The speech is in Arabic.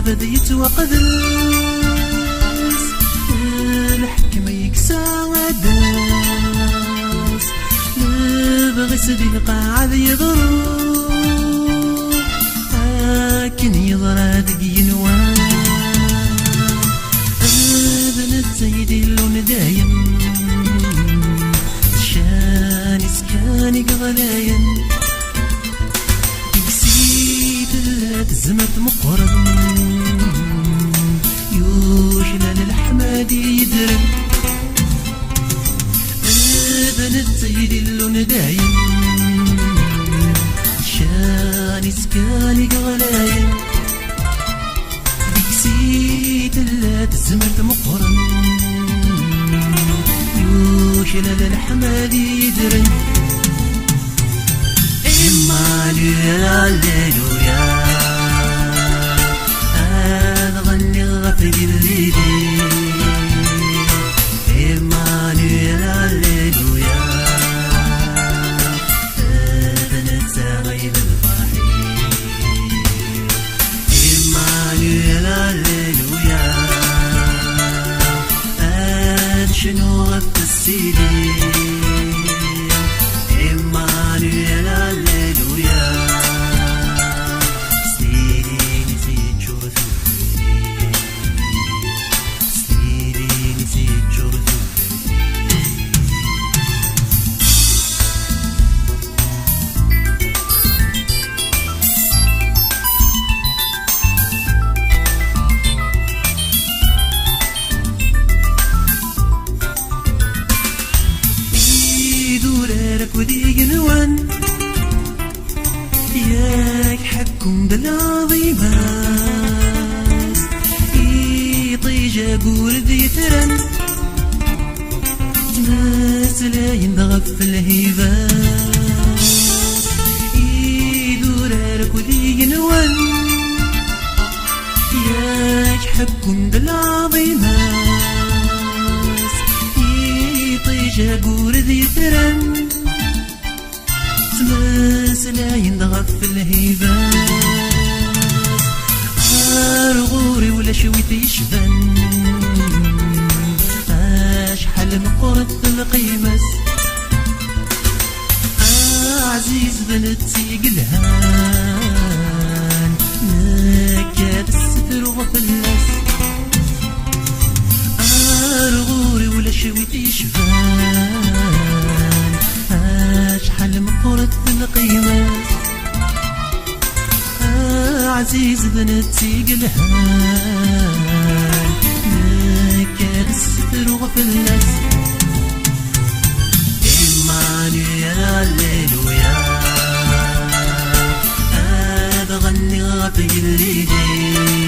بدي يتوقدس الحكمة يكسى وداس نبغي صديق عاد يضرب لكن يضرب ينوان بنت سيدي اللون دايم شاني سكاني غلاين تكسيت زمت مقرن يوشنا للحمادي يدرن بنت سيدي اللون دايم شاني سكاني غلاين تكسيت زمت مقرن يوشنا للحمادي يدرن إيمانويل هاليلويا أنا غني غفل الليلي إيمانويل هاليلويا أنا نتساغيب الفرحين إيمانويل هاليلويا أنا شنو غفل السيدي إيمانويل هاليلويا وديق نوان ياك حكم بالعظيمات يطيجا قورد يترن ناس لا ينضغف في الهيبات يدورارك وديق نوان ياك حكم بالعظيمات يطيجا قورد يترن ناس لا ينضغف في الهيبات غوري ولا شويت يشبن شحال مقرت القيمس عزيز بنتي قلهان نكاد الستر وفلس غوري ولا شويت يشبن شحال مقرت القيمة عزيز بنتي قلهان نكاد الستر وفلس إيمانويل هاليلويا هذا غني غفي الليلي